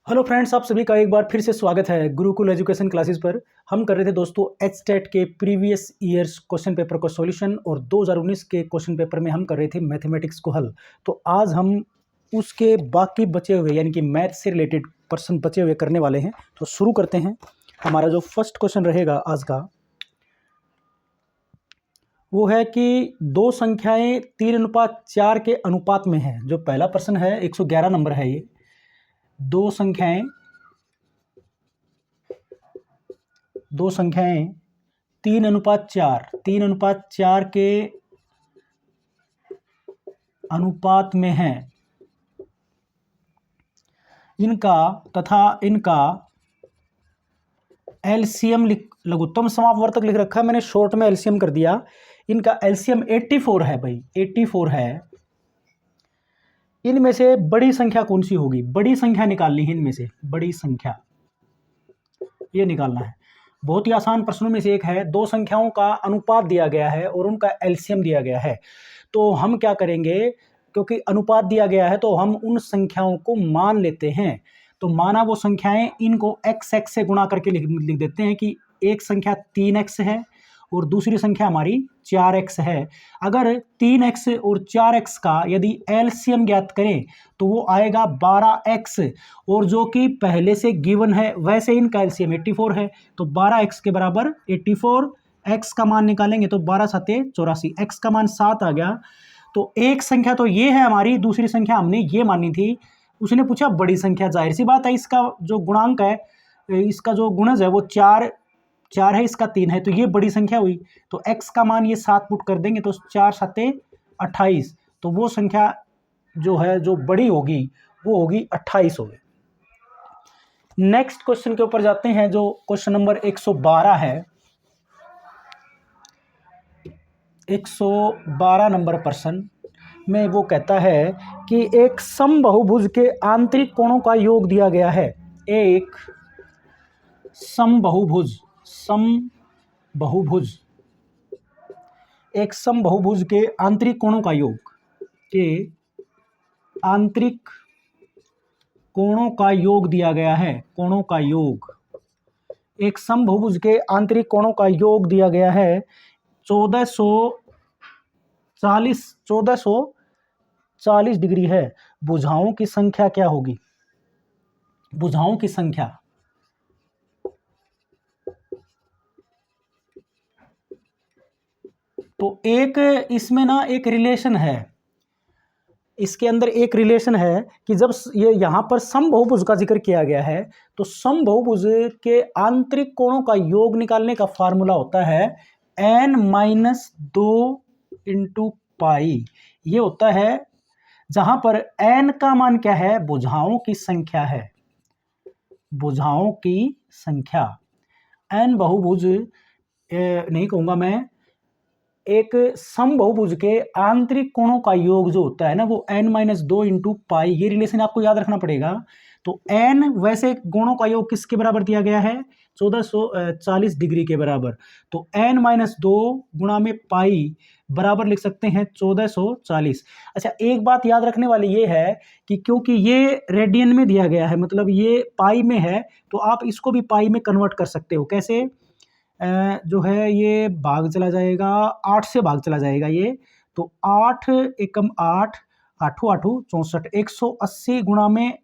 Hello friends, आप सभी का एक बार फिर से स्वागत है गुरुकुल एजुकेशन क्लासेस पर। हम कर रहे थे दोस्तों एचटेट के प्रीवियस ईयर्स क्वेश्चन पेपर का सॉल्यूशन और 2019 के क्वेश्चन पेपर में हम कर रहे थे मैथमेटिक्स को हल। तो आज हम उसके बाकी बचे हुए यानी कि मैथ से रिलेटेड प्रश्न बचे हुए करने वाले हैं। तो शुरू करते हैं। हमारा जो फर्स्ट क्वेश्चन रहेगा आज का वो है कि दो संख्याएं 3:4 के अनुपात में हैं। जो पहला प्रश्न है 111 नंबर है। ये दो संख्याएं 3:4 के अनुपात में हैं। इनका एलसीएम लघुत्तम समापवर्तक लिख रखा है मैंने, शॉर्ट में एलसीएम कर दिया। इनका एलसीएम 84 है भाई, 84 है। इनमें से बड़ी संख्या कौन सी होगी? बड़ी संख्या निकालनी है। इनमें से बड़ी संख्या ये निकालना है। बहुत ही आसान प्रश्नों में से एक है। दो संख्याओं का अनुपात दिया गया है और उनका एलसीएम दिया गया है। तो हम क्या करेंगे, क्योंकि अनुपात दिया गया है तो हम उन संख्याओं को मान लेते हैं। तो माना वो संख्याएं, इनको x से गुणा करके लिख देते हैं कि एक संख्या 3x है और दूसरी संख्या हमारी 4x है। अगर 3x और 4x का यदि एलसीएम ज्ञात करें तो वो आएगा 12x, और जो कि पहले से गिवन है वैसे इनका एलसीएम 84 है। तो 12x के बराबर 84, x का मान निकालेंगे तो 12 सते 84, x का मान 7 आ गया। तो एक संख्या तो ये है हमारी, दूसरी संख्या हमने ये मानी थी। उसने पूछा बड़ी संख्या, जाहिर सी बात है इसका जो गुणांक है, इसका जो गुणज है वो 4 है, इसका 3 है, तो ये बड़ी संख्या हुई। तो x का मान ये 7 पुट कर देंगे तो 4 सते 28, तो वो संख्या जो है जो बड़ी होगी वो होगी 28 होगी। नेक्स्ट क्वेश्चन के ऊपर जाते हैं, जो क्वेश्चन नंबर 112 है। 112 नंबर प्रश्न में वो कहता है कि एक समबाहुभुज के आंतरिक कोणों का योग दिया गया है। एक समबाहुभुज एक समबाहुभुज के आंतरिक कोणों का योग दिया गया है। कोणों का योग, एक समबाहुभुज के आंतरिक कोणों का योग दिया गया है 1440 डिग्री है। भुजाओं की संख्या क्या होगी? भुजाओं की संख्या, तो एक इसमें ना एक रिलेशन है, इसके अंदर एक रिलेशन है कि जब ये यहाँ पर समबाहुभुज का जिक्र किया गया है तो समबाहुभुज के आंतरिक कोणों का योग निकालने का फार्मूला होता है n-2 इंटू पाई। ये होता है जहां पर n का मान क्या है? भुजाओं की संख्या है। भुजाओं की संख्या n बहुभुज नहीं कहूंगा मैं, एक समबाहुभुज के आंतरिक कोणों का योग जो होता है ना वो n-2 इंटू पाई। ये रिलेशन आपको याद रखना पड़ेगा। तो n वैसे कोणों का योग किसके बराबर दिया गया है? 1440 डिग्री के बराबर। तो n-2 गुणा में पाई बराबर लिख सकते हैं 1440। अच्छा, एक बात याद रखने वाली ये है कि क्योंकि ये रेडियन में दिया गया है, मतलब ये पाई में है, तो आप इसको भी पाई में कन्वर्ट कर सकते हो। कैसे? जो है ये भाग चला जाएगा, 8 से भाग चला जाएगा ये। तो 8 एकम 8, 8 8 64, 180 गुणा में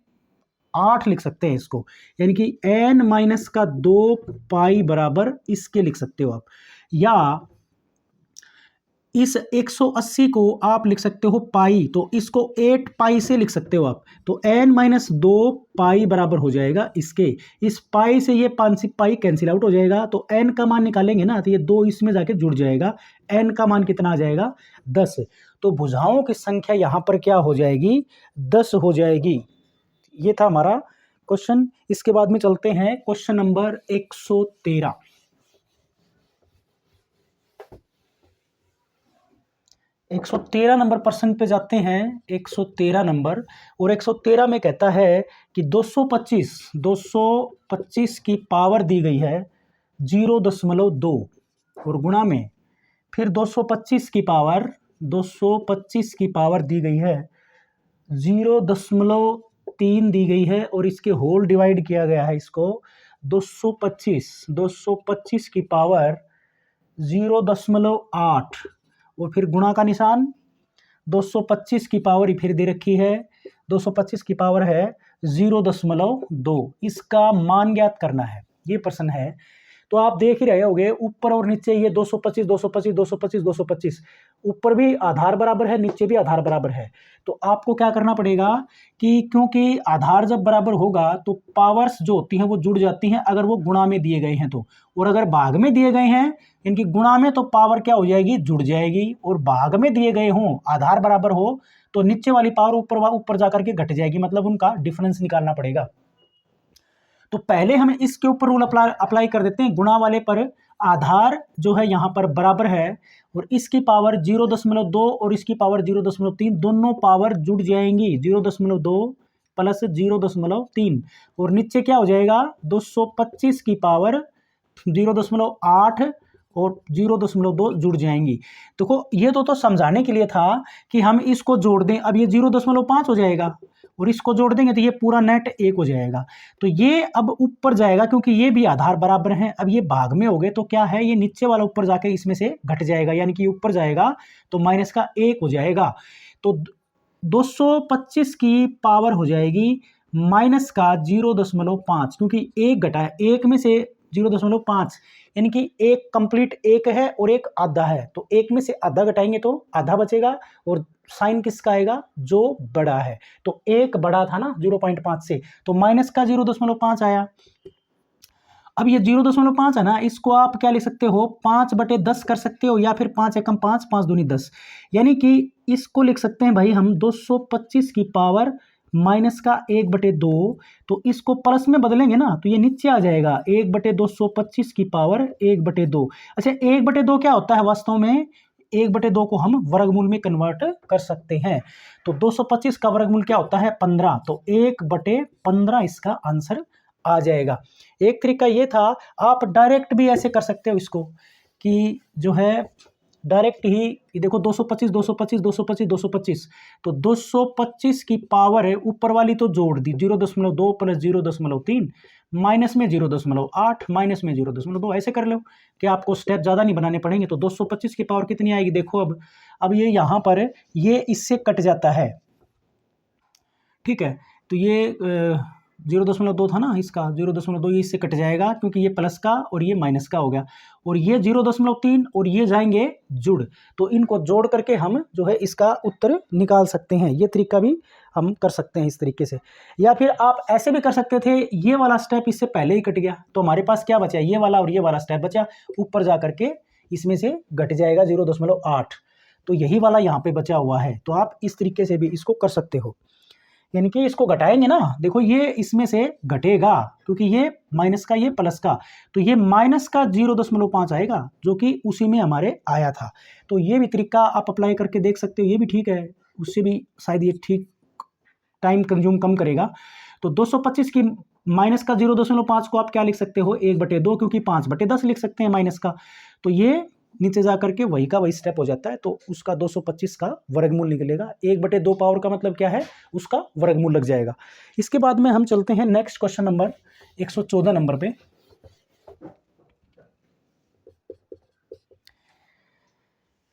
8 लिख सकते हैं इसको, यानी कि n-2 पाई बराबर इसके लिख सकते हो आप। या इस 180 को आप लिख सकते हो पाई, तो इसको 8 पाई से लिख सकते हो आप। तो n-2 पाई बराबर हो जाएगा इसके। इस पाई से ये पाई कैंसिल आउट हो जाएगा, तो n का मान निकालेंगे ना तो ये 2 इसमें जाके जुड़ जाएगा। n का मान कितना आ जाएगा? 10। तो भुजाओं की संख्या यहाँ पर क्या हो जाएगी? 10 हो जाएगी। ये था हमारा क्वेश्चन। इसके बाद में चलते हैं क्वेश्चन नंबर 113। 113 नंबर प्रश्न पे जाते हैं। 113 नंबर, और 113 में कहता है कि 225 की पावर दी गई है 0.2 और गुणा में फिर 225 की पावर दी गई है 3 दी गई है और इसके होल डिवाइड किया गया है इसको 225 की पावर 0.8 और फिर गुणा का निशान 225 की पावर फिर दे रखी है 225 की पावर है 0.2। इसका मान ज्ञात करना है, ये प्रश्न है। तो आप देख ही रहे होगे ऊपर और नीचे ये 225 225 225 225, ऊपर भी आधार बराबर है, नीचे भी आधार बराबर है। तो आपको क्या करना पड़ेगा कि क्योंकि आधार जब बराबर होगा तो पावर्स जो होती हैं वो जुड़ जाती हैं अगर वो गुणा में दिए गए हैं तो, और अगर भाग में दिए गए हैं इनकी गुणा में तो पावर क्या हो जाएगी, जुड़ जाएगी। और भाग में दिए गए हों, आधार बराबर हो तो नीचे वाली पावर ऊपर जाकर के घट जाएगी, मतलब उनका डिफरेंस निकालना पड़ेगा। तो पहले हम इसके ऊपर रूल अप्लाई कर देते हैं, गुणा वाले पर आधार जो है यहाँ पर बराबर है और इसकी पावर 0.2 और इसकी पावर 0.3, दोनों पावर जुड़ जाएंगी 0.2 प्लस 0.3 और नीचे क्या हो जाएगा 225 की पावर 0.8 और 0.2 जुड़ जाएंगी। देखो ये तो समझाने के लिए था कि हम इसको जोड़ दें, अब ये 0.5 हो जाएगा और इसको जोड़ देंगे तो ये पूरा नेट 1 हो जाएगा। तो ये अब ऊपर जाएगा क्योंकि ये भी आधार बराबर हैं। अब ये भाग में हो गए तो क्या है, ये नीचे वाला ऊपर जाके इसमें से घट जाएगा, यानी कि ऊपर जाएगा तो माइनस का 1 हो जाएगा। तो 225 की पावर हो जाएगी माइनस का 0.5, क्योंकि 1 घटा है, 1 में से 0.5 यानी कि एक कंप्लीट 1 है और एक आधा है, तो 1 में से आधा घटाएंगे तो आधा बचेगा और साइन किसका आएगा, जो बड़ा है। तो 1 बड़ा था ना 0.5 से, तो माइनस का 0.5 आया। अब ये 0.5 है ना, इसको आप क्या लिख सकते हो, 5/10 कर सकते हो या फिर 5 एकम 5 5 दूनी 10, यानी कि इसको लिख सकते हैं भाई हम 225 की पावर माइनस का 1/2। तो इसको प्लस में बदलेंगे ना तो ये नीचे आ जाएगा 1/225 की पावर 1/2। अच्छा 1/2 क्या होता है वास्तव में, 1/2 को हम वर्गमूल में कन्वर्ट कर सकते हैं। तो 225 का वर्गमूल क्या होता है 15, तो 1/15 इसका आंसर आ जाएगा। एक तरीका ये था, आप डायरेक्ट भी ऐसे कर सकते हो इसको कि जो है डायरेक्ट ही, ये देखो 225 225 225 225, तो 225 की पावर है ऊपर वाली तो जोड़ दी 0.2 प्लस 0.3 माइनस में 0.8 माइनस में 0.2, ऐसे कर लो कि आपको स्टेप ज़्यादा नहीं बनाने पड़ेंगे। तो 225 की पावर कितनी आएगी, देखो अब ये यहाँ पर ये इससे कट जाता है, ठीक है। तो ये 0.2 था ना, इसका 0.2 ये इससे कट जाएगा क्योंकि ये प्लस का और ये माइनस का हो गया, और ये 0.3 और ये जाएंगे जुड़, तो इनको जोड़ करके हम जो है इसका उत्तर निकाल सकते हैं। ये तरीका भी हम कर सकते हैं इस तरीके से, या फिर आप ऐसे भी कर सकते थे, ये वाला स्टेप इससे पहले ही कट गया तो हमारे पास क्या बचा, ये वाला और ये वाला स्टेप बचा, ऊपर जा करके इसमें से घट जाएगा 0.8, तो यही वाला यहाँ पे बचा हुआ है। तो आप इस तरीके से भी इसको कर सकते हो, यानी कि इसको घटाएंगे ना, देखो ये इसमें से घटेगा क्योंकि ये माइनस का ये प्लस का, तो ये माइनस का 0.5 आएगा जो कि उसी में हमारे आया था। तो ये भी तरीका आप अप्लाई करके देख सकते हो, ये भी ठीक है, उससे भी शायद ये ठीक टाइम कंज्यूम कम करेगा। तो 225 की माइनस का 0.5 को आप क्या लिख सकते हो 1/2, क्योंकि 5/10 लिख सकते हैं माइनस का, तो ये नीचे जा करके वही का वही स्टेप हो जाता है। तो उसका 225 का वर्गमूल निकलेगा, 1/2 पावर का मतलब क्या है, उसका वर्गमूल लग जाएगा। इसके बाद में हम चलते हैं नेक्स्ट क्वेश्चन नंबर 114 नंबर पे।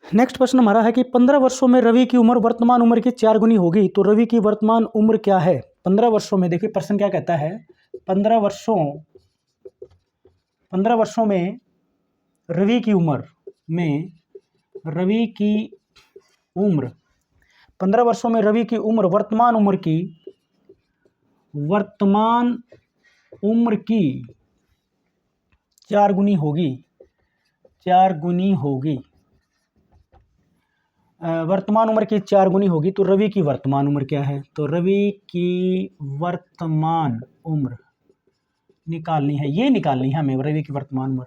नेक्स्ट प्रश्न हमारा है कि 15 वर्षों में रवि की उम्र वर्तमान उम्र की 4 गुनी होगी, तो रवि की वर्तमान उम्र क्या है 15 वर्षों में। देखिए प्रश्न क्या कहता है, 15 वर्षों में रवि की उम्र 15 वर्षों में रवि की उम्र वर्तमान उम्र की 4 गुनी होगी, वर्तमान उम्र की 4 गुनी होगी। तो रवि की वर्तमान उम्र क्या है, तो रवि की वर्तमान उम्र निकालनी है, ये निकालनी है हमें रवि की वर्तमान उम्र।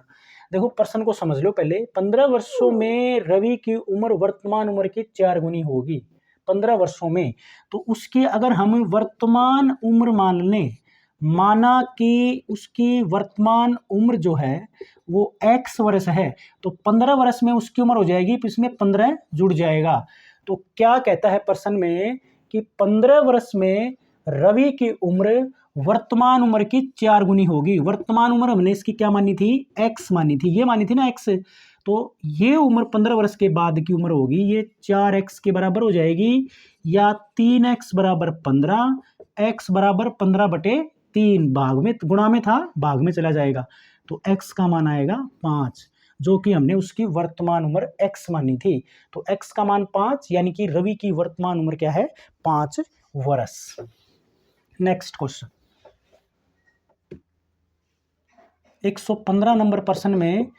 देखो प्रश्न को समझ लो पहले, 15 वर्षों में रवि की उम्र वर्तमान उम्र की 4 गुनी होगी 15 वर्षों में, तो उसकी अगर हम वर्तमान उम्र मान लें, माना कि उसकी वर्तमान उम्र जो है वो x वर्ष है, तो 15 वर्ष में उसकी उम्र हो जाएगी, तो इसमें 15 जुड़ जाएगा। तो क्या कहता है प्रश्न में कि 15 वर्ष में रवि की उम्र वर्तमान उम्र की 4 गुनी होगी। वर्तमान उम्र हमने इसकी क्या मानी थी, x मानी थी, ये मानी थी ना x। तो ये उम्र 15 वर्ष के बाद की उम्र होगी, ये 4x के बराबर हो जाएगी, या 3x बराबर 15, x बराबर 15/3, भाग में गुणा में था, भाग में चला जाएगा, तो x का मान आएगा 5, जो कि हमने उसकी वर्तमान उम्र x मानी थी। तो x का मान 5, यानी कि रवि की वर्तमान उम्र क्या है, 5 वर्ष। नेक्स्ट क्वेश्चन 115 नंबर प्रश्न में,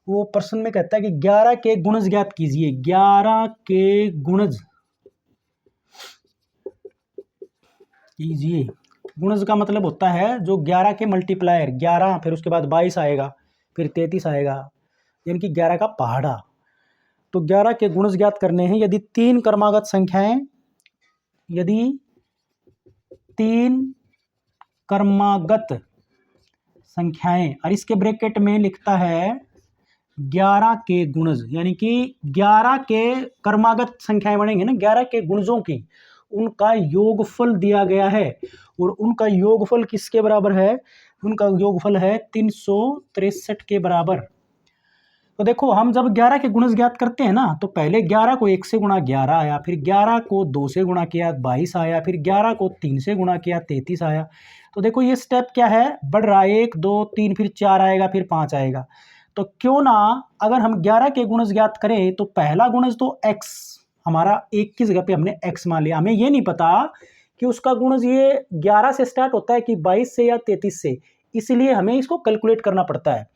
वो प्रश्न में कहता है कि 11 के गुणज ज्ञात कीजिए। 11 के गुणज कीजिए। गुणज का मतलब होता है जो 11 के मल्टीप्लायर, 11 फिर उसके बाद 22 आएगा, फिर 33 आएगा, यानी कि 11 का पहाड़ा। तो 11 के गुणज ज्ञात करने हैं। यदि 3 क्रमागत संख्याएं, यदि 3 क्रमागत संख्याएं, और इसके ब्रैकेट में लिखता है 11 के गुणज, यानी कि 11 के क्रमागत संख्याएं बनेंगे ना, 11 के गुणजों की, उनका योगफल दिया गया है, और उनका योगफल किसके बराबर है, उनका योगफल है 363 के बराबर। तो देखो, हम जब 11 के गुणज ज्ञात करते हैं ना, तो पहले 11 को 1 से गुणा 11 आया, फिर 11 को 2 से गुणा किया 22 आया, फिर 11 को 3 से गुणा किया 33 आया। तो देखो ये स्टेप क्या है, बढ़ रहा है, 1 2 3, फिर 4 आएगा, फिर 5 आएगा। तो क्यों ना अगर हम 11 के गुणज ज्ञात करें, तो पहला गुणज तो x, हमारा 1 की जगह पे हमने x मान लिया। हमें ये नहीं पता कि उसका गुणज ये 11 से स्टार्ट होता है कि 22 से या 33 से, इसलिए हमें इसको कैलकुलेट करना पड़ता है।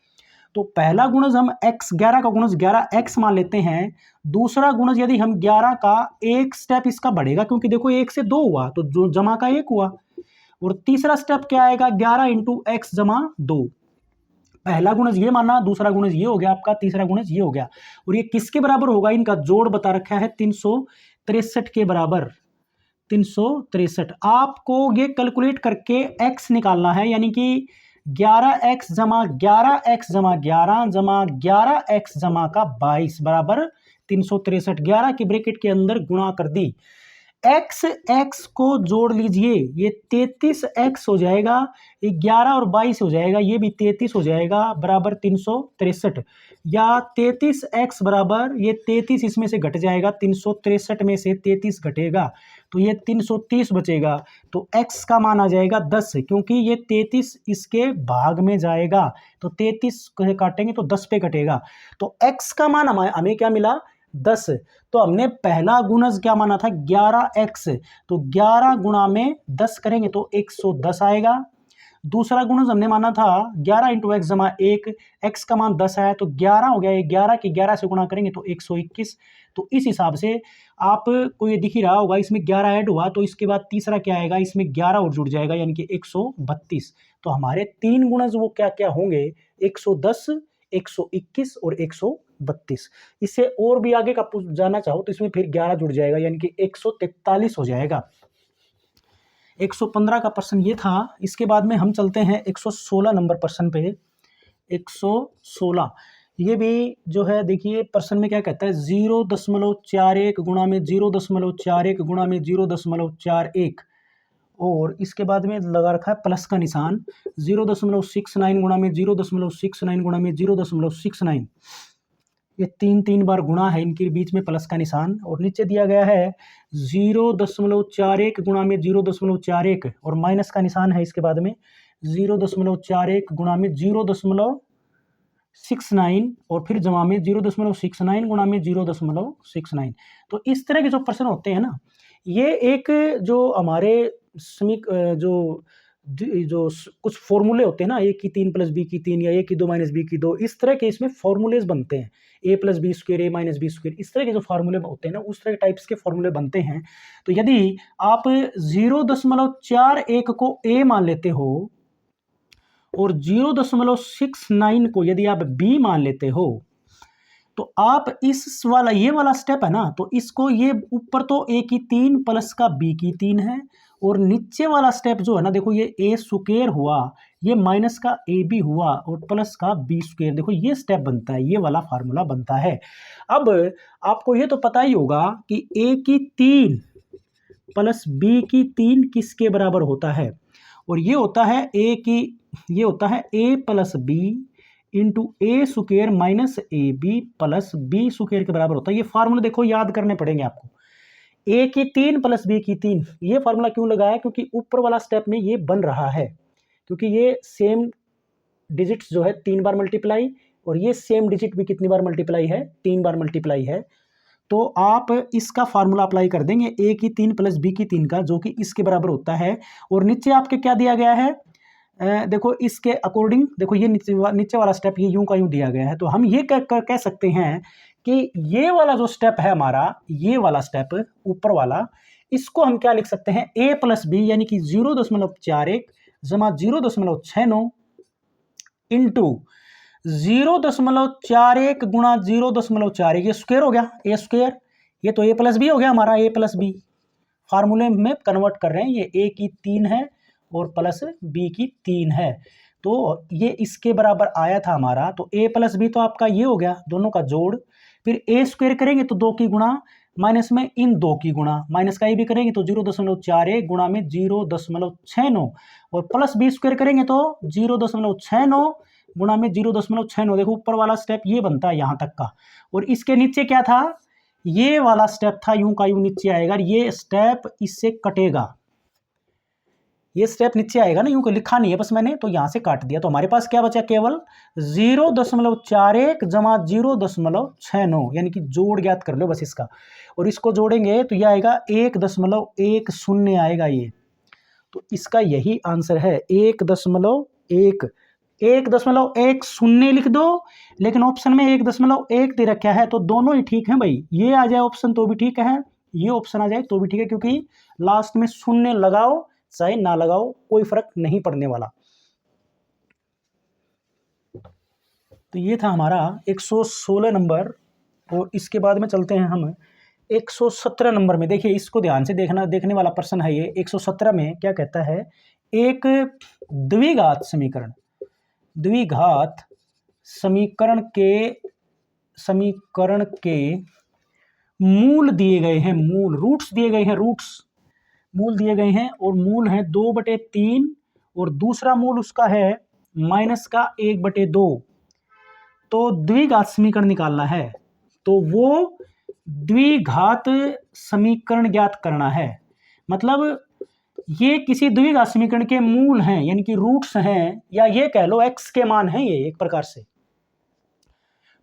तो पहला गुणज हम x, 11 का गुणज 11x मान लेते हैं। दूसरा गुणज यदि हम 11 का एक स्टेप इसका बढ़ेगा, क्योंकि देखो 1 से 2 हुआ, तो जो जमा का 1 हुआ, और तीसरा स्टेप क्या आएगा, 11 इंटू एक्स जमा 2। पहला गुणज ये माना, दूसरा गुणज ये हो गया आपका, तीसरा गुणज ये हो गया, और ये किसके बराबर होगा, इनका जोड़ बता रखा है 363 के बराबर। 363 आपको ये कैलकुलेट करके x निकालना है, यानी कि 11x जमा 11x जमा 11 जमा 11x जमा का 22 बराबर 363। 11 की ब्रैकेट के अंदर गुणा कर दी, x x को जोड़ लीजिए, ये 33x हो जाएगा, ये 11 और 22 हो जाएगा, ये भी 33 हो जाएगा, बराबर 363, या 33x बराबर, ये 33 इसमें से घट जाएगा, 363 में से 33 घटेगा, तो ये 330 बचेगा। तो x का मान आ जाएगा 10, क्योंकि ये 33 इसके भाग में जाएगा, तो 33 काटेंगे तो 10 पे कटेगा, तो x का मान हमें क्या मिला, 10। तो हमने पहला गुणज क्या माना था, 11x, तो 11 गुणा में 10 करेंगे तो 110 आएगा। दूसरा गुणज हमने माना था 11 इंटू एक्स जमा 1, x का मान 10 आया, तो 11 हो गया, 11 की 11 से गुणा करेंगे तो 121। तो इस हिसाब से आपको ये दिख ही रहा होगा, इसमें 11 ऐड हुआ, तो इसके बाद तीसरा क्या आएगा, इसमें 11 और जुड़ जाएगा, यानी कि 132। तो हमारे 3 गुणज वो क्या क्या होंगे, 110, 121 और 132। इससे और भी आगे का जाना चाहो तो इसमें फिर 11 जुड़ जाएगा, यानी कि 143 हो जाएगा। 115 का प्रश्न ये था। इसके बाद में हम चलते हैं 116 नंबर प्रश्न पे। 116 ये भी जो है, देखिए प्रश्न में क्या कहता है, 0.41 गुणा में 0.41 गुणा में 0.41, और इसके बाद में लगा रखा है प्लस का निशान, 0.69 गुणा में 0.69 गुणा में 0.69, ये 3 बार गुणा है, इनके बीच में प्लस का निशान, और नीचे दिया गया है 0.41 गुणा में 0.41, और माइनस का निशान है इसके बाद में 0.41 गुणा में 0.69, और फिर जमा में 0.69 गुणा में 0.69। तो इस तरह के जो प्रश्न होते हैं ना, ये एक जो हमारे जो कुछ फॉर्मूले होते हैं ना, a की 3 प्लस b की 3, या a की 2 माइनस b की 2, इस तरह के इसमें फॉर्मूलेज बनते हैं, a plus B square, a minus B square, इस तरह के जो फार्मूले होते हैं ना, उस तरह के टाइप्स के फॉर्मूले बनते हैं। तो यदि आप 0.41 को a मान लेते हो और 0.69 को यदि आप b मान लेते हो, तो आप इस वाला, ये वाला स्टेप है ना, तो इसको, ये ऊपर तो a की 3 प्लस का b की 3 है, और नीचे वाला स्टेप जो है ना, देखो ये a स्क्वायर हुआ, ये माइनस का ab हुआ, और प्लस का b स्क्वायर, देखो ये स्टेप बनता है, ये वाला फार्मूला बनता है। अब आपको ये तो पता ही होगा कि a की 3 प्लस बी की 3 किसके बराबर होता है? और ये होता है ये होता है a plus b into a square minus a b plus B square के बराबर होता है। ये फार्मूला देखो याद करने पड़ेंगे आपको। ए की 3 प्लस बी की 3, ये फार्मूला क्यों लगाया? क्योंकि ऊपर वाला स्टेप में ये बन रहा है, क्योंकि ये सेम डिजिट्स जो है 3 बार मल्टीप्लाई, और ये सेम डिजिट भी कितनी बार मल्टीप्लाई है? 3 बार मल्टीप्लाई है। तो आप इसका फार्मूला अप्लाई कर देंगे ए की 3 प्लस बी की 3 का, जो कि इसके बराबर होता है। और नीचे आपके क्या दिया गया है? देखो इसके अकॉर्डिंग, देखो ये नीचे वाला स्टेप ये यूं का यूं दिया गया है। तो हम ये कह सकते हैं कि ये वाला जो स्टेप है हमारा, ये वाला स्टेप ऊपर वाला, इसको हम क्या लिख सकते हैं? ए प्लस बी यानी कि 0.41 जमा 0.69 इंटू 0.41 गुणा 0.41, ये स्क्वायर हो गया, ए स्क्वायर। ये तो ए प्लस बी हो गया हमारा, ए प्लस बी फार्मूले में कन्वर्ट कर रहे हैं। ये ए की 3 है और प्लस बी की 3 है, तो ये इसके बराबर आया था हमारा। तो ए प्लस बी तो आपका ये हो गया, दोनों का जोड़। फिर ए स्क्वायर करेंगे तो 2 की गुणा, माइनस में इन 2 की गुणा, माइनस का ये भी करेंगे तो 0.41 गुणा में 0.69, और प्लस बी स्क्वायर करेंगे तो 0.69 गुणा में 0.69। देखो ऊपर वाला स्टेप ये बनता है यहाँ तक का, और इसके नीचे क्या था? ये वाला स्टेप था, यूं का यूं नीचे आएगा, ये स्टेप इससे कटेगा, ये स्टेप नीचे आएगा ना, यूं को लिखा नहीं है बस मैंने, तो यहां से काट दिया। तो हमारे पास क्या बचा? केवल 0.41 जमा 0.69, यानी कि जोड़ ज्ञात कर लो बस इसका, और इसको जोड़ेंगे तो यह आएगा 1.10 आएगा ये। तो इसका यही आंसर है 1.10 लिख दो, लेकिन ऑप्शन में 1.1 दे रखा है, तो दोनों ही ठीक है भाई। ये आ जाए ऑप्शन तो भी ठीक है, ये ऑप्शन आ जाए तो भी ठीक है, क्योंकि लास्ट में शून्य लगाओ चाहे ना लगाओ कोई फर्क नहीं पड़ने वाला। तो ये था हमारा 116 नंबर, और इसके बाद में चलते हैं हम 117 नंबर में। देखिए इसको ध्यान से देखने वाला प्रश्न है ये। 117 में क्या कहता है? एक द्विघात समीकरण के मूल दिए गए हैं, रूट्स दिए गए हैं, मूल दिए गए हैं, और मूल है 2/3 और दूसरा मूल उसका है माइनस का 1/2। तो द्विघात समीकरण निकालना है, तो वो द्विघात समीकरण ज्ञात करना है। मतलब ये किसी द्विघात समीकरण के मूल हैं, यानी कि रूट्स हैं, या ये कह लो एक्स के मान हैं ये एक प्रकार से।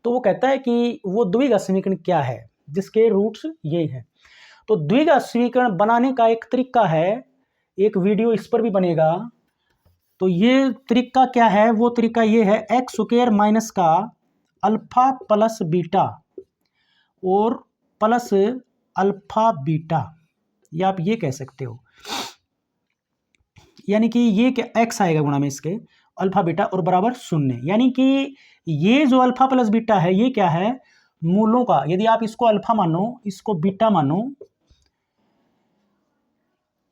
तो वो कहता है कि वो द्विघात समीकरण क्या है जिसके रूट्स ये हैं। तो द्विघात समीकरण बनाने का एक तरीका है, एक वीडियो इस पर भी बनेगा। तो ये तरीका क्या है? वो तरीका ये है, एक्स स्क्वायर माइनस का अल्फा प्लस बीटा और प्लस अल्फा बीटा, या आप ये कह सकते हो, यानी कि ये क्या एक्स आएगा गुणा में इसके अल्फा बीटा और बराबर 0। यानी कि ये जो अल्फा प्लस बीटा है ये क्या है? मूलों का, यदि आप इसको अल्फा मानो इसको बीटा मानो,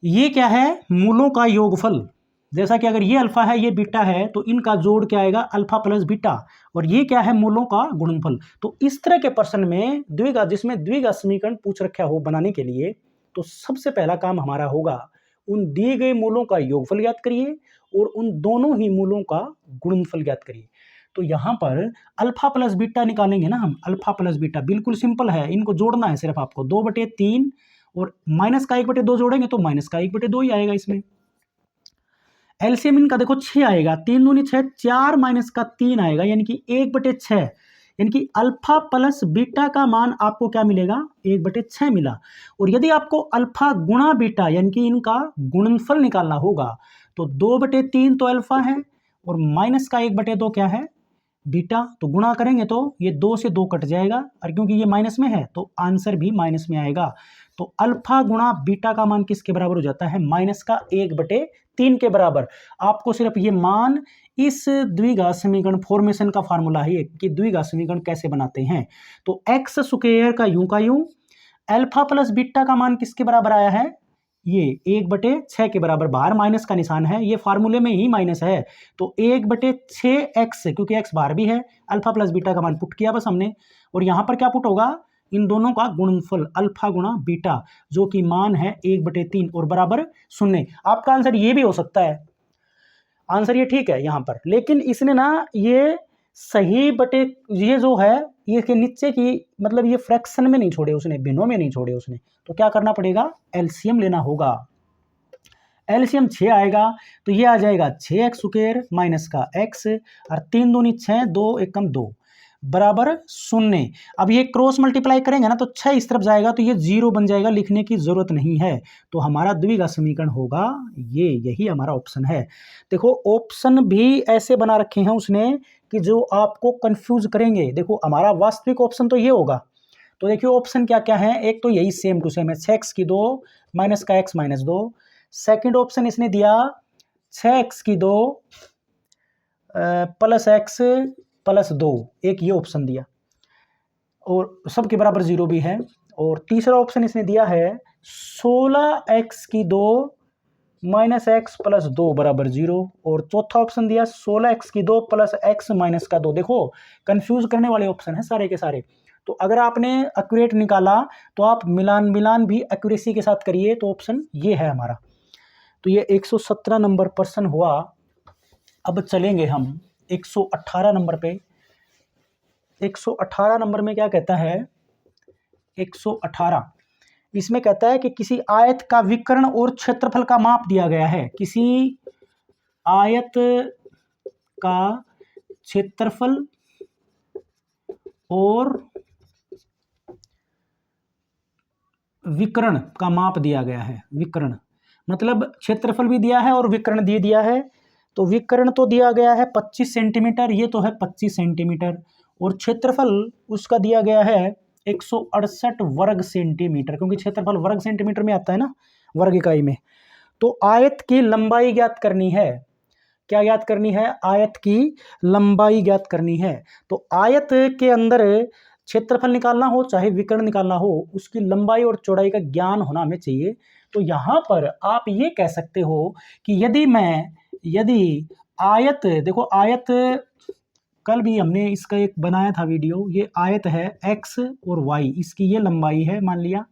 ये क्या है? मूलों का योगफल। जैसा कि अगर ये अल्फा है ये बीटा है, तो इनका जोड़ क्या आएगा? अल्फा प्लस बीटा, और ये क्या है? मूलों का गुणनफल। तो इस तरह के प्रश्न में जिसमें द्विघात समीकरण पूछ रखा हो बनाने के लिए, तो सबसे पहला काम हमारा होगा उन दिए गए मूलों का योगफल ज्ञात करिए और उन दोनों ही मूलों का गुणनफल ज्ञात करिए। तो यहाँ पर अल्फा प्लस बीटा निकालेंगे ना हम, अल्फा प्लस बीटा बिल्कुल सिंपल है, इनको जोड़ना है सिर्फ आपको। 2/3 और माइनस का 1/2 जोड़ेंगे तो माइनस का 1/2 ही आएगा इसमें। एलसीएम इनका देखो 6 आएगा, 3 दूनी 6, 4 माइनस का 3 आएगा, यानी कि 1/6, यानी कि अल्फा प्लस बीटा का मान आपको क्या मिलेगा? 1/6 मिला। और यदि आपको अल्फा गुणा बीटा यानी कि इनका गुणनफल निकालना होगा, तो 2/3 तो अल्फा है और माइनस का 1/2 क्या है? बीटा। तो गुणा करेंगे तो ये 2 से 2 कट जाएगा, और क्योंकि ये माइनस में है तो आंसर भी माइनस में आएगा। तो अल्फा गुणा बीटा का मान किसके बराबर हो जाता है? माइनस का 1/3 के बराबर। आपको सिर्फ ये मान इस द्विघात समीकरण फॉर्मेशन का फार्मूला है कि द्विघात समीकरण कैसे बनाते हैं। तो एक्स स्क्वायर का यूं अल्फा प्लस बीटा का मान किसके बराबर आया है? ये 1/6 के बराबर, बाहर माइनस का निशान है, ये फार्मूले में ही माइनस है। तो 1/6x, क्योंकि x बाहर भी है, अल्फा प्लस बीटा का मान पुट किया बस हमने, और यहाँ पर क्या पुट होगा? इन दोनों का गुणनफल अल्फा गुणा बीटा, जो कि मान है 1/3 और बराबर 0। आपका आंसर ये भी हो सकता है, आंसर ये ठीक है यहाँ पर, लेकिन इसने ना ये सही बटे ये जो है ये के नीचे की मतलब ये फ्रैक्शन में नहीं छोड़े उसने, भिन्नों में नहीं छोड़े उसने, तो क्या करना पड़ेगा, एलसीएम लेना होगा। एलसीएम 6 आएगा तो ये आ जाएगा 6x² माइनस का x और 3 दूनी 6, 2 एकम 2 बराबर 0। अब ये क्रॉस मल्टीप्लाई करेंगे ना तो 6 इस तरफ जाएगा तो ये 0 बन जाएगा, लिखने की जरूरत नहीं है। तो हमारा द्विघात समीकरण होगा ये, यही हमारा ऑप्शन है। देखो ऑप्शन भी ऐसे बना रखे हैं उसने कि जो आपको कंफ्यूज करेंगे। देखो हमारा वास्तविक ऑप्शन तो ये होगा, तो देखिए ऑप्शन क्या क्या है, एक तो यही सेम टू सेम है 6x² माइनस का x माइनस 2। सेकेंड ऑप्शन इसने दिया 6x² प्लस x प्लस 2, एक ये ऑप्शन दिया और सबके बराबर 0 भी है। और तीसरा ऑप्शन इसने दिया है 16x² माइनस x प्लस 2 बराबर 0। और चौथा ऑप्शन दिया 16x² प्लस x माइनस का 2। देखो कंफ्यूज करने वाले ऑप्शन है सारे के सारे। तो अगर आपने एक्यूरेट निकाला तो आप मिलान भी एक्यूरेसी के साथ करिए, तो ऑप्शन ये है हमारा। तो ये 117 नंबर प्रश्न हुआ। अब चलेंगे हम 118 नंबर पे। 118 नंबर में क्या कहता है, 118 इसमें कहता है कि किसी आयत का विकर्ण और क्षेत्रफल का माप दिया गया है। किसी आयत का क्षेत्रफल और विकर्ण का माप दिया गया है। विकर्ण मतलब क्षेत्रफल भी दिया है और विकर्ण दे दिया है। तो विकर्ण तो दिया गया है 25 सेंटीमीटर, ये तो है 25 सेंटीमीटर, और क्षेत्रफल उसका दिया गया है 168 वर्ग सेंटीमीटर, क्योंकि क्षेत्रफल वर्ग सेंटीमीटर में आता है ना, वर्ग इकाई में। तो आयत की लंबाई ज्ञात करनी है। क्या ज्ञात करनी है, आयत की लंबाई ज्ञात करनी है। तो आयत के अंदर क्षेत्रफल निकालना हो चाहे विकर्ण निकालना हो, उसकी लंबाई और चौड़ाई का ज्ञान होना हमें चाहिए। तो यहाँ पर आप ये कह सकते हो कि यदि आयत, देखो आयत कल भी हमने इसका एक बनाया था वीडियो, ये आयत है x और y, इसकी ये लंबाई है मान लिया,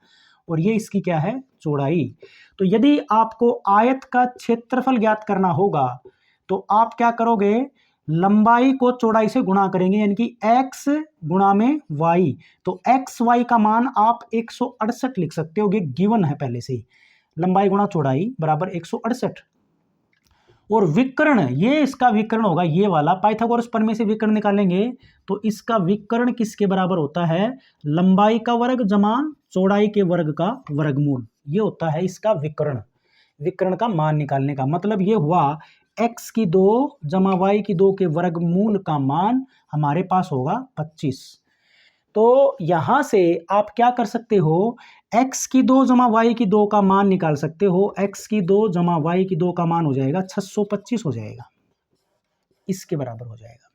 और ये इसकी क्या है, चौड़ाई। तो यदि आपको आयत का क्षेत्रफल ज्ञात करना होगा तो आप क्या करोगे, लंबाई को चौड़ाई से गुणा करेंगे, यानी कि x गुणा में y। तो x y का मान आप 168 लिख सकते हो, ये गिवन है पहले से ही, लंबाई गुणा चौड़ाई बराबर 168। और विकर्ण, ये इसका विकर्ण होगा, ये वाला पाइथागोरस प्रमेय से विकर्ण निकालेंगे तो इसका विकर्ण किसके बराबर होता है, लंबाई का वर्ग जमा चौड़ाई के वर्ग का वर्गमूल, ये होता है इसका विकर्ण। विकर्ण का मान निकालने का मतलब ये हुआ x² जमा y² के वर्गमूल का मान हमारे पास होगा 25। तो यहां से आप क्या कर सकते हो, x² जमा y² का मान निकाल सकते हो। x² जमा y² का मान हो जाएगा 625 हो जाएगा, इसके बराबर हो जाएगा।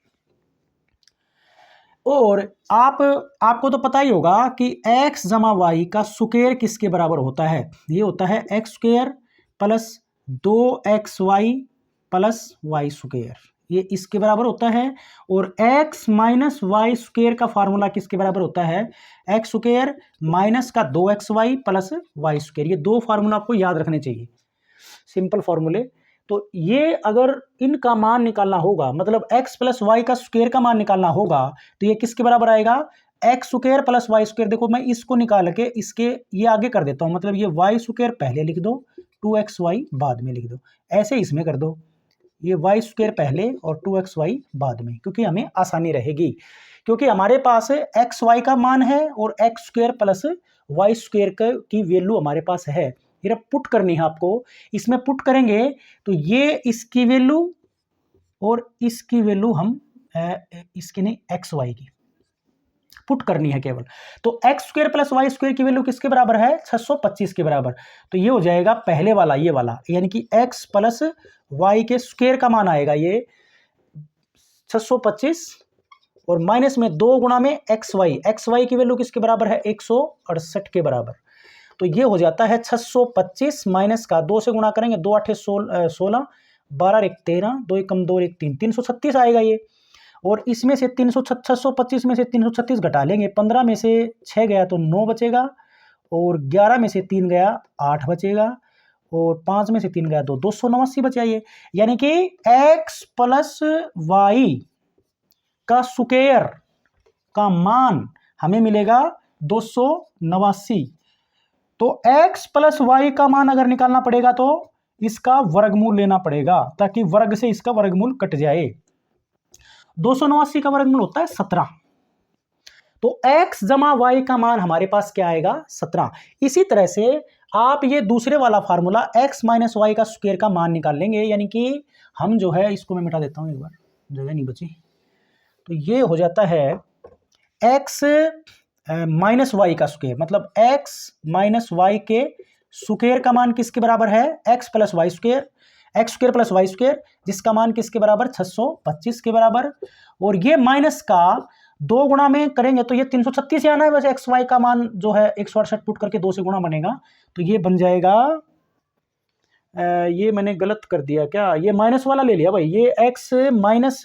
और आपको तो पता ही होगा कि x जमा y का स्क्वायर किसके बराबर होता है, ये होता है x² plus 2xy plus y², ये इसके बराबर होता है। और x माइनस y² का फार्मूला किसके बराबर होता है, x² माइनस का 2xy प्लस y²। ये दो फार्मूला आपको याद रखने चाहिए, सिंपल फार्मूले। तो ये अगर इनका मान निकालना होगा, मतलब x प्लस वाई का स्क्वायर का मान निकालना होगा, तो ये किसके बराबर आएगा, x² प्लस y²। देखो मैं इसको निकाल के इसके ये आगे कर देता हूं, मतलब ये y² पहले लिख दो, 2xy बाद में लिख दो, ऐसे इसमें कर दो, ये y² पहले और 2xy बाद में, क्योंकि हमें आसानी रहेगी, क्योंकि हमारे पास xy का मान है और x² प्लस y² की वैल्यू हमारे पास है। ये पुट करनी है आपको, इसमें पुट करेंगे तो ये इसकी वैल्यू और इसकी वैल्यू हम इसकी नहीं xy की पुट करनी है केवल। तो x² प्लस y² की वैल्यू किसके बराबर है, 625 के बराबर। तो ये हो जाएगा पहले वाला, ये वाला, यानी कि x प्लस y के स्क्वायर का मान आएगा ये 625 और माइनस में 2 गुणा में xy की वैल्यू किसके बराबर है, 168 के बराबर। तो ये हो जाता है 625 माइनस का 2 से गुणा करेंगे, 2 8 16, 12 1 13, 2 1 2 1 3, 336 आएगा ये। और इसमें से 625 में से 336 घटा लेंगे, 15 में से 6 गया तो 9 बचेगा, और 11 में से 3 गया 8 बचेगा, और 5 में से 3 गया तो 289 बचा ये। यानी कि x प्लस वाई का स्क्वायर का मान हमें मिलेगा 289। तो x प्लस वाई का मान अगर निकालना पड़ेगा तो इसका वर्गमूल लेना पड़ेगा, ताकि वर्ग से इसका वर्गमूल कट जाए। 289 का वर्गमूल होता है 17। तो x जमा वाई का मान हमारे पास क्या आएगा? 17। इसी तरह से आप ये दूसरे वाला फार्मूला x माइनस वाई का स्क्वायर का मान निकाल लेंगे। यानी कि हम जो है इसको मैं मिटा देता हूं, एक बार जगह नहीं बची। तो ये हो जाता है x माइनस वाई का स्क्वायर, मतलब x माइनस वाई के स्क्वायर का मान किसके बराबर है? x plus Y square, X square plus Y square, जिसका मान किसके बराबर? 625 के बराबर। और ये माइनस का 2 गुणा में करेंगे तो ये 336 आना है। वैसे एक्स वाई का मान जो है 168 पुट करके 2 से गुणा बनेगा, तो ये बन जाएगा, ये मैंने गलत कर दिया क्या? ये माइनस वाला ले लिया भाई, ये एक्स माइनस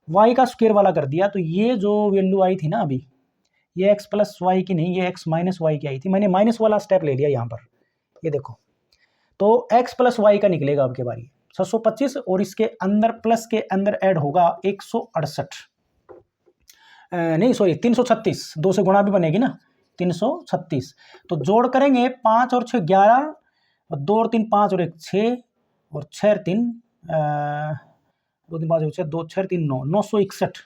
वाई का स्क्वायर वाला कर दिया। तो ये जो वैल्यू आई थी ना अभी, ये एक्स प्लस वाई की नहीं, ये एक्स माइनस वाई की आई थी। मैंने माइनस वाला स्टेप ले लिया यहाँ पर, ये देखो। तो x प्लस वाई का निकलेगा अब के बारी 625, और इसके अंदर प्लस के अंदर ऐड होगा 168, नहीं सॉरी 336, 2 से गुणा भी बनेगी ना, 336। तो जोड़ करेंगे 5 और 6 11, और 2 और 3 5 और 1 6, और 6 और 3 2 3 5 6 2 6 3 9, 961।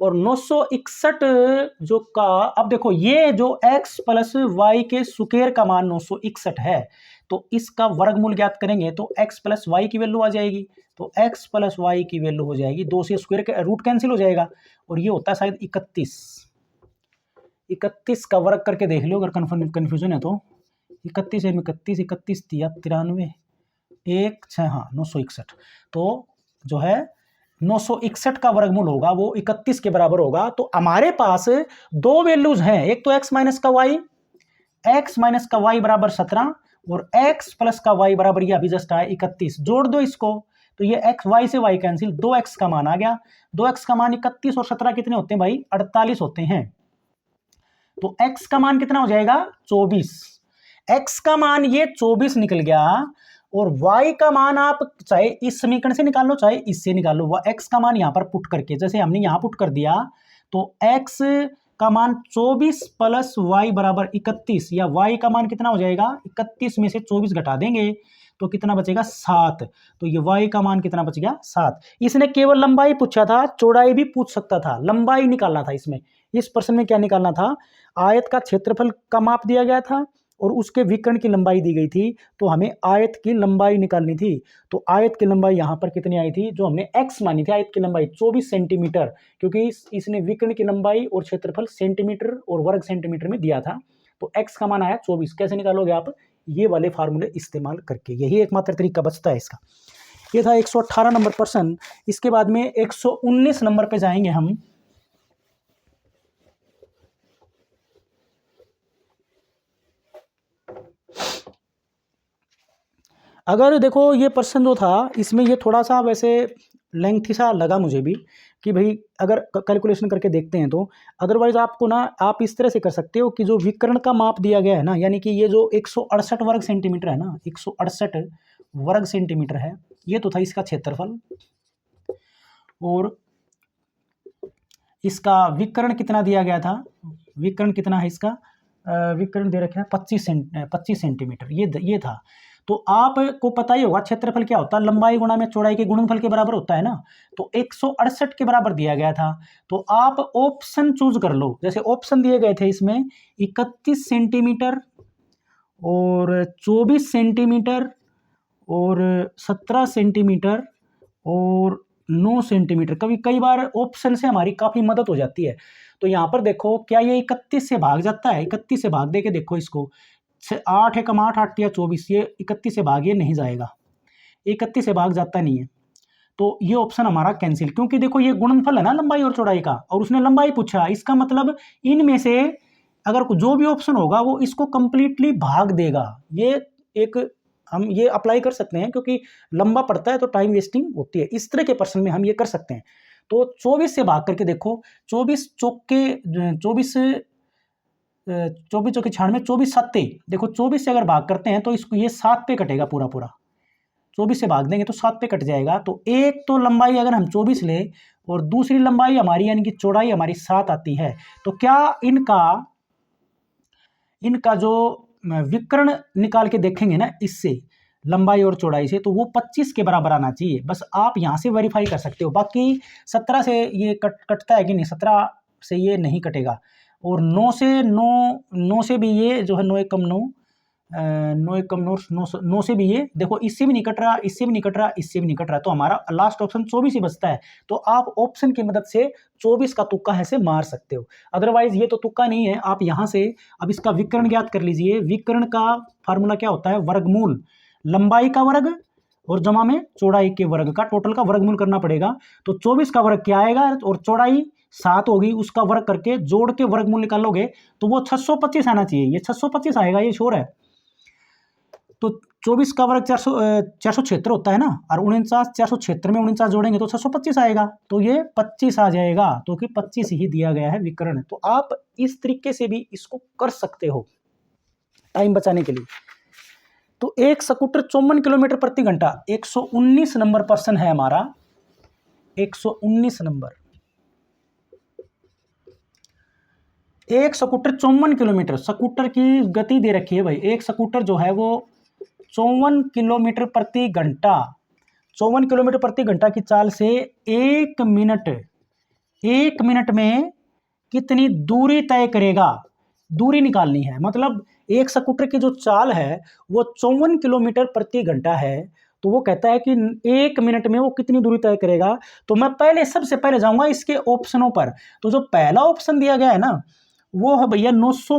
और 961 जो का, अब देखो ये जो x प्लस वाई के स्क्वायर का मान 961 है, तो इसका वर्गमूल ज्ञात करेंगे तो x प्लस वाई की वैल्यू आ जाएगी। तो x प्लस वाई की वैल्यू हो जाएगी, 2 से स्क्वायर का रूट कैंसिल हो जाएगा, और ये होता है शायद 31। 31 का वर्ग करके देख लो अगर कन्फ्यूजन है तो। 31 है 31, 31 93, 1 6, हाँ 961। तो जो है 961 का वर्गमूल होगा वो 31 के बराबर होगा। तो हमारे पास 2 वैल्यूज हैं, एक तो x माइनस का y बराबर 17, और x प्लस का y बराबर ये अभी जस्ट आया 31। जोड़ दो इसको, तो ये x y से y कैंसिल, 2x का मान आ गया। 2x का मान 31 और 17 कितने होते हैं भाई? 48 होते हैं। तो x का मान कितना हो जाएगा? 24। x का मान ये 24 निकल गया, और y का मान आप चाहे इस समीकरण से निकाल लो चाहे इससे निकाल लो। x का मान यहां पर पुट करके, जैसे हमने यहां पुट कर दिया, तो x का मान 24 प्लस y बराबर 31, या y का मान कितना हो जाएगा? 31 में से 24 घटा देंगे तो कितना बचेगा? 7। तो ये y का मान कितना बच गया? 7। इसने केवल लंबाई पूछा था, चौड़ाई भी पूछ सकता था, लंबाई निकालना था इसमें। इस प्रश्न में क्या निकालना था? आयत का क्षेत्रफल का माप दिया गया था और उसके विकर्ण की लंबाई दी गई थी, तो हमें आयत की लंबाई निकालनी थी। तो आयत की लंबाई यहाँ पर कितनी आई थी? जो हमने x मानी थी, आयत की लंबाई 24 सेंटीमीटर, क्योंकि इसने विकर्ण की लंबाई और क्षेत्रफल सेंटीमीटर और वर्ग सेंटीमीटर में दिया था। तो x का मान आया 24। कैसे निकालोगे आप? ये वाले फार्मूले इस्तेमाल करके, यही एकमात्र तरीका बचता है इसका। ये था 118 नंबर प्रश्न। इसके बाद में 119 नंबर पे जाएंगे हम। अगर देखो ये प्रश्न जो था इसमें ये थोड़ा सा वैसे लेंथी सा लगा मुझे भी, कि भाई अगर कैलकुलेशन करके देखते हैं तो, अदरवाइज आपको ना आप इस तरह से कर सकते हो कि जो विकर्ण का माप दिया गया है ना, यानी कि ये जो 168 वर्ग सेंटीमीटर है ना, 168 वर्ग सेंटीमीटर है, ये तो था इसका क्षेत्रफल, और इसका विकर्ण कितना दिया गया था? विकर्ण कितना है इसका? विकर्ण दे रखे हैं 25 सेंटीमीटर, ये था। तो आपको पता ही होगा क्षेत्रफल क्या होता है, लंबाई गुणा में चौड़ाई के गुणनफल के बराबर होता है ना। तो 168 के बराबर दिया गया था, तो आप ऑप्शन चूज कर लो। जैसे ऑप्शन दिए गए थे इसमें 31 सेंटीमीटर और 24 सेंटीमीटर और 17 सेंटीमीटर और 9 सेंटीमीटर। कई बार ऑप्शन से हमारी काफ़ी मदद हो जाती है। तो यहाँ पर देखो, क्या ये 31 से भाग जाता है? 31 से भाग दे के देखो इसको, 8 एकम 8, 8 या 24, ये 31 से भाग ये नहीं जाएगा, 31 से भाग जाता नहीं है। तो ये ऑप्शन हमारा कैंसिल, क्योंकि देखो ये गुणनफल है ना लंबाई और चौड़ाई का, और उसने लंबाई पूछा, इसका मतलब इनमें से अगर जो भी ऑप्शन होगा वो इसको कंप्लीटली भाग देगा। ये एक हम ये अप्लाई कर सकते हैं, क्योंकि लंबा पड़ता है तो टाइम वेस्टिंग होती है। इस तरह के प्रश्न में हम ये कर सकते हैं। तो 24 से भाग करके देखो, 24 चौके 24 24 चौके 96, 24 सत्ते, देखो 24 से अगर भाग करते हैं तो इसको ये 7 पे कटेगा पूरा पूरा, 24 से भाग देंगे तो 7 पे कट जाएगा। तो एक तो लंबाई अगर हम 24 ले और दूसरी लंबाई हमारी यानी कि चौड़ाई हमारी 7 आती है, तो क्या इनका जो विकर्ण निकाल के देखेंगे ना इससे, लंबाई और चौड़ाई से, तो वो 25 के बराबर आना चाहिए। बस आप यहाँ से वेरीफाई कर सकते हो। बाकी 17 से ये कटता है कि नहीं, 17 से ये नहीं कटेगा। और 9 से भी ये जो है 9 एकम 9, 9 एकम 9 से भी ये देखो, इससे भी नहीं कट रहा, इससे भी नहीं कट रहा, इससे भी नहीं कट रहा, तो हमारा लास्ट ऑप्शन 24 ही बचता है। तो आप ऑप्शन की मदद से 24 का तुक्का ऐसे मार सकते हो। अदरवाइज ये तो तुक्का नहीं है। आप यहाँ से अब इसका विकर्ण ज्ञात कर लीजिए। विकर्ण का फार्मूला क्या होता है, वर्गमूल लंबाई का वर्ग और जमा में चौड़ाई के वर्ग का, टोटल का वर्गमूल करना पड़ेगा। तो 24 का वर्ग क्या आएगा और चौड़ाई 7 होगी, उसका वर्ग करके जोड़ के वर्गमूल निकालोगे तो वो 625 आना चाहिए। ये 625 आएगा, ये श्योर है। तो 24 का वर्ग 476 होता है ना, और 49 476 में 49 जोड़ेंगे तो 625 आएगा, तो ये 25 आ जाएगा, तो कि 25 ही दिया गया है विकर्ण। तो आप इस तरीके से भी इसको कर सकते हो टाइम बचाने के लिए। तो एक स्कूटर 54 किलोमीटर प्रति घंटा, 119 नंबर प्रश्न है हमारा, 119 नंबर। एक स्कूटर 54 किलोमीटर, स्कूटर की गति दे रखी है भाई। एक स्कूटर जो है वो 54 किलोमीटर प्रति घंटा, 54 किलोमीटर प्रति घंटा की चाल से 1 मिनट में कितनी दूरी तय करेगा, दूरी निकालनी है। मतलब एक स्कूटर की जो चाल है वो 54 किलोमीटर प्रति घंटा है, तो वो कहता है कि 1 मिनट में वो कितनी दूरी तय करेगा। तो मैं सबसे पहले जाऊंगा इसके ऑप्शनों पर। तो जो पहला ऑप्शन दिया गया है ना वो है भैया 900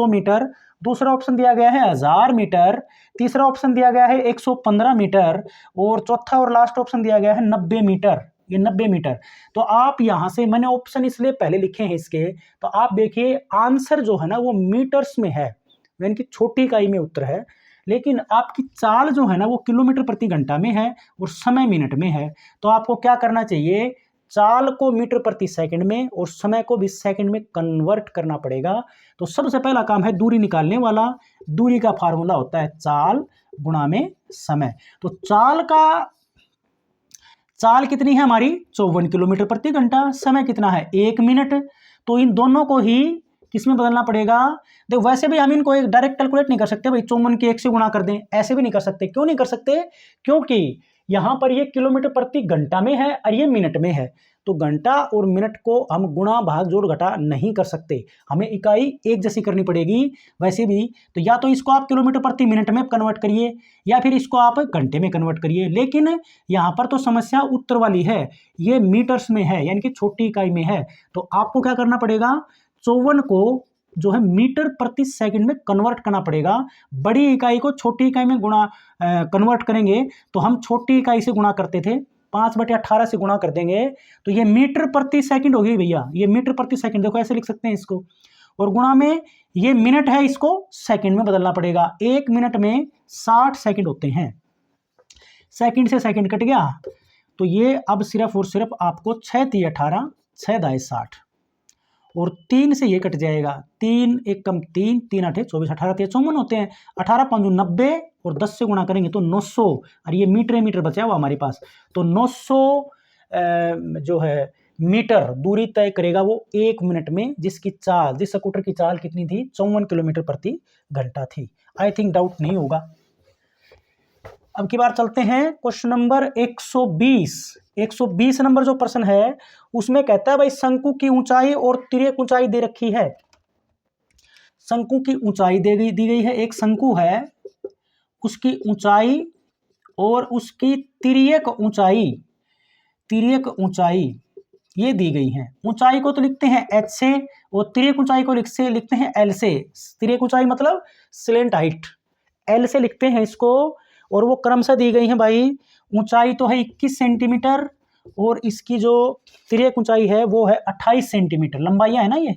मीटर, दूसरा ऑप्शन दिया गया है 1000 मीटर, तीसरा ऑप्शन दिया गया है 115 मीटर, और चौथा और लास्ट ऑप्शन दिया गया है 90 मीटर। ये 90 मीटर। तो आप यहां से, मैंने ऑप्शन इसलिए पहले लिखे हैं इसके, तो आप देखिए आंसर जो है ना वो मीटर्स में है, यानी कि छोटी इकाई में उत्तर है, लेकिन आपकी चाल जो है ना वो किलोमीटर प्रति घंटा में है और समय मिनट में है। तो आपको क्या करना चाहिए, चाल को मीटर प्रति सेकंड में और समय को भी सेकंड में कन्वर्ट करना पड़ेगा। तो सबसे पहला काम है दूरी निकालने वाला। दूरी का फार्मूला होता है चाल गुणा में समय। तो चाल कितनी है हमारी, 54 किलोमीटर प्रति घंटा, समय कितना है 1 मिनट। तो इन दोनों को ही किसमें बदलना पड़ेगा। देखो वैसे भी हम इनको एक डायरेक्ट कैलकुलेट नहीं कर सकते भाई, 54 की 1 से गुणा कर दें, ऐसे भी नहीं कर सकते। क्यों नहीं कर सकते, क्योंकि यहां पर ये किलोमीटर प्रति घंटा में है और ये मिनट में है। तो घंटा और मिनट को हम गुणा भाग जोड़ घटा नहीं कर सकते, हमें इकाई एक जैसी करनी पड़ेगी वैसे भी। तो या तो इसको आप किलोमीटर प्रति मिनट में कन्वर्ट करिए या फिर इसको आप घंटे में कन्वर्ट करिए। लेकिन यहाँ पर तो समस्या उत्तर वाली है, ये मीटर्स में है यानी कि छोटी इकाई में है। तो आपको क्या करना पड़ेगा, 54 को जो है मीटर प्रति सेकंड में कन्वर्ट करना पड़ेगा। बड़ी इकाई को छोटी इकाई में कन्वर्ट करेंगे तो हम छोटी इकाई से गुणा करते थे, 5/18 से गुणा कर देंगे तो ये मीटर प्रति सेकंड होगी भैया, ये मीटर प्रति सेकंड, देखो ऐसे लिख सकते हैं इसको, और गुणा में ये मिनट है, इसको सेकंड में बदलना पड़ेगा। 1 मिनट में 60 सेकंड होते हैं, सेकंड से सेकंड कट गया, तो ये अब सिर्फ और सिर्फ आपको 6 × 18, 6 × 60 और 3 से ये कट जाएगा, 3 × 1 = 3, 3 × 8 = 24, 18 × 3 = 54 होते हैं, 18 × 5 = 90 और 10 से गुणा करेंगे तो 900, और ये मीटर बचा हुआ हमारे पास। तो 900 जो है मीटर दूरी तय करेगा वो 1 मिनट में, जिस स्कूटर की चाल कितनी थी, 54 किलोमीटर प्रति घंटा थी। आई थिंक डाउट नहीं होगा। अब की बार चलते हैं क्वेश्चन नंबर 120 नंबर जो प्रश्न है उसमें कहता है भाई शंकु की ऊंचाई और तिर्यक ऊंचाई दे रखी है। शंकु की ऊंचाई दी गई है, एक शंकु है उसकी ऊंचाई और उसकी तिर्यक ऊंचाई ये दी गई है। ऊंचाई को तो लिखते हैं h से और तिर्यक ऊंचाई को लिखते हैं l से। तिर्यक ऊंचाई मतलब स्लेंट हाइट, l से लिखते हैं इसको, और वो क्रमशः दी गई है भाई। ऊंचाई तो है 21 सेंटीमीटर और इसकी जो तिर्यक ऊंचाई है वो है 28 सेंटीमीटर। लंबाइयां है ना ये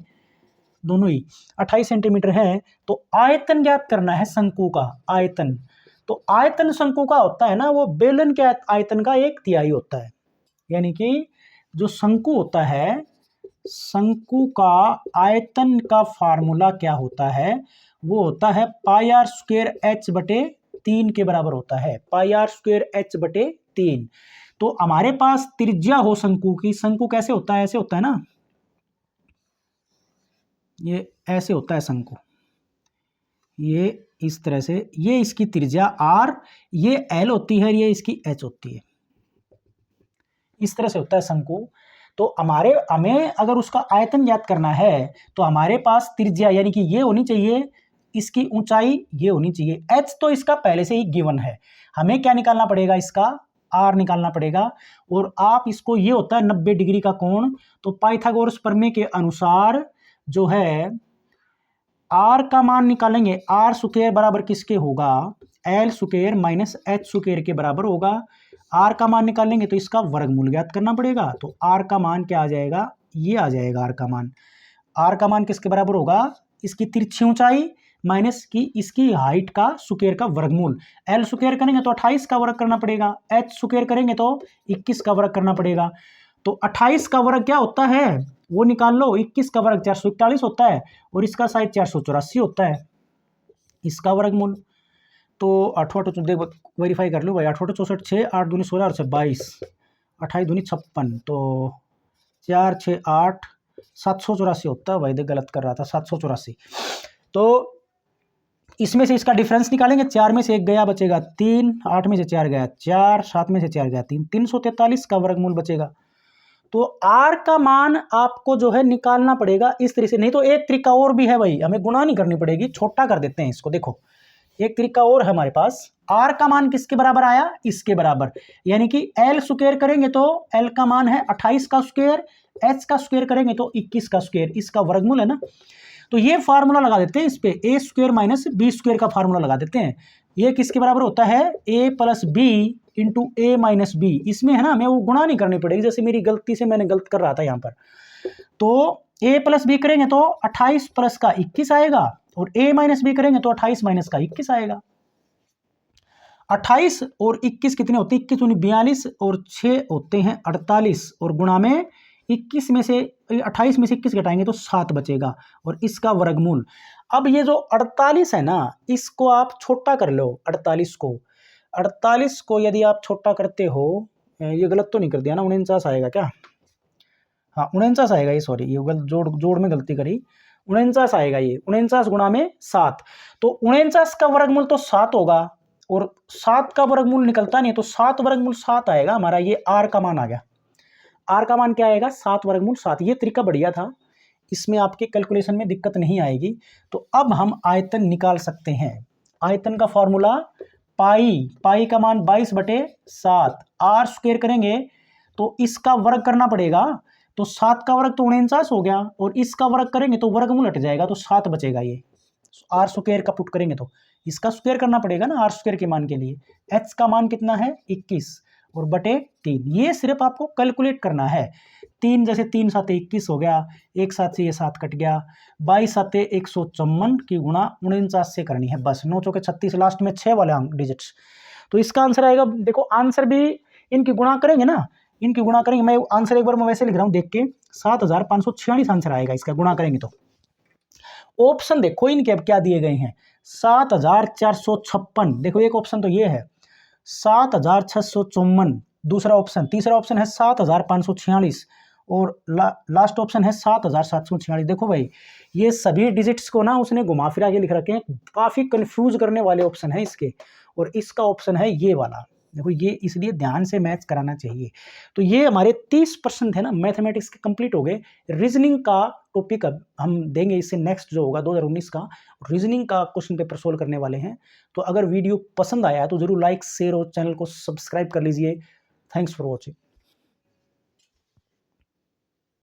दोनों ही 28 सेंटीमीटर है। तो आयतन ज्ञात करना है शंकु का, आयतन। तो आयतन शंकु का होता है ना वो बेलन के आयतन का 1/3 होता है, यानी कि जो शंकु होता है, शंकु का आयतन का फार्मूला क्या होता है, वो होता है पाई आर स्क्वायर एच बटे 3 के बराबर होता है, पाई आर स्क्वायर एच बटे 3। तो हमारे पास त्रिज्या हो शंकु की, शंकु कैसे होता है, ऐसे होता है ना, ये ऐसे होता है शंकु, ये इस तरह से, ये इसकी त्रिज्या आर, ये एल होती है, ये इसकी एच होती है, इस तरह से होता है शंकु। तो हमें अगर उसका आयतन ज्ञात करना है तो हमारे पास त्रिज्या यानी कि ये होनी चाहिए, इसकी ऊंचाई ये होनी चाहिए, एच तो इसका पहले से ही गिवन है, हमें क्या निकालना पड़ेगा, इसका आर निकालना पड़ेगा। और आप इसको, ये होता है 90 डिग्री का कोण, तो पाइथागोरस प्रमेय के अनुसार जो है आर का मान निकालेंगे, आर स्क्वायर बराबर किसके होगा, L square minus H square के बराबर होगा। आर का मान निकालेंगे तो इसका वर्गमूल ज्ञात करना पड़ेगा, तो आर का मान क्या आ जाएगा, ये आ जाएगा आर का मान। आर का मान किसके बराबर होगा, इसकी तिरछी ऊंचाई माइनस की इसकी हाइट का स्क्वायर का वर्गमूल। एल स्क्वायर करेंगे तो 28 का वर्ग करना पड़ेगा, एच स्क्वायर करेंगे तो 21 का वर्ग करना पड़ेगा। तो 28 का वर्ग क्या होता है वो निकाल लो, 21 का वर्ग 441 होता है, और इसका साइड 484 होता है, इसका वर्गमूल। तो 8 देख वेरीफाई कर लो भाई, 8 64 6 8 दूनी 16 और 22 28 दूनी 56, तो 4 6 8 784 होता है भाई, देख गलत कर रहा था, 784। तो इसमें से इसका डिफरेंस निकालेंगे, 4 में से 1 गया बचेगा 3, 8 में से 4 गया 4, 7 में से 4 गया 3, 343 का वर्गमूल बचेगा। तो आर का मान आपको जो है निकालना पड़ेगा इस तरीके से, नहीं तो एक तरीका और भी है भाई, हमें गुणा नहीं करनी पड़ेगी, छोटा कर देते हैं इसको। देखो एक तरीका और है हमारे पास, आर का मान किसके बराबर आया, इसके बराबर, यानी कि एल स्क्वायर करेंगे तो एल का मान है 28 का स्क्वायर, एच का स्क्वायर करेंगे तो 21 का स्क्वायर, इसका वर्गमूल है ना। तो ये फार्मूला लगा देते हैं इस पे, ए स्क्वायर माइनस बी स्क्वायर का फार्मूला लगा देते हैं। ये किसके बराबर होता है, a plus b into A minus B, इसमें है ना हमें वो गुणा नहीं करनी पड़ेगी, जैसे मेरी गलती से मैंने गलत कर रहा था यहाँ पर। तो ए प्लस बी करेंगे तो 28 प्लस का 21 आएगा, और ए माइनस बी करेंगे तो 28 माइनस का 21 आएगा। 28 और 21 कितने होते हैं, 21 दूनी 42 और 6 होते हैं 48, और गुणा में 21 में से 28 में से 21 घटाएंगे तो 7 बचेगा, और इसका वर्गमूल। अब ये जो 48 है ना, इसको आप छोटा कर लो, 48 को यदि आप छोटा करते हो, ये गलत तो नहीं कर दिया ना, 49 आएगा क्या, हाँ 49 आएगा ये, सॉरी ये जोड़ में गलती करी, 49 आएगा ये, 49 गुणा में 7, तो 49 का वर्गमूल तो 7 होगा, और 7 का वर्गमूल निकलता नहीं, तो 7 वर्गमूल 7 आएगा हमारा, ये आर का मान आ गया। आर का मान क्या आएगा, 7 वर्गमूल 7। ये तरीका बढ़िया था, इसमें आपके कैलकुलेशन में दिक्कत नहीं आएगी। तो अब हम आयतन निकाल सकते हैं। आयतन का फॉर्मूला पाई का मान 22/7, आर स्क्वायर करेंगे तो इसका वर्ग करना पड़ेगा, तो 7 का वर्ग तो 49 हो गया, और इसका वर्ग करेंगे तो वर्गमूल हट जाएगा, तो 7 बचेगा। ये आर स्क्वायर का पुट करेंगे तो इसका स्क्वायर करना पड़ेगा ना आर स्क्वायर के मान के लिए। एच का मान कितना है 21 और बटे 3, ये सिर्फ आपको कैलकुलेट करना है। 3 जैसे 3 7 21 हो गया, एक साथ से ये 7 कट गया, 22 7 154 की गुणा 49 से करनी है बस, 9 चौके 36, लास्ट में 6 वाले डिजिट्स। तो इसका आंसर आएगा, देखो आंसर भी इनकी गुणा करेंगे ना, इनकी गुणा करेंगे, मैं आंसर एक बार मैं वैसे लिख रहा हूँ देख के, 7546 आंसर आएगा इसका गुणा करेंगे तो। ऑप्शन देखो इनके अब क्या दिए गए हैं, 7456, देखो एक ऑप्शन तो ये है 7654, दूसरा ऑप्शन, तीसरा ऑप्शन है 7546, और लास्ट ऑप्शन है 7746। देखो भाई ये सभी डिजिट्स को ना उसने घुमा फिरा के लिख रखे हैं, काफ़ी कंफ्यूज करने वाले ऑप्शन है इसके, और इसका ऑप्शन है ये वाला, देखो ये, इसलिए ध्यान से मैच कराना चाहिए। तो ये हमारे 30% है ना मैथमेटिक्स के कंप्लीट हो गए। रीजनिंग का टॉपिक अब हम देंगे, इससे नेक्स्ट जो होगा 2019 का रीजनिंग का क्वेश्चन पेपर सोल्व करने वाले हैं। तो अगर वीडियो पसंद आया तो जरूर लाइक शेयर और चैनल को सब्सक्राइब कर लीजिए। Thanks for watching.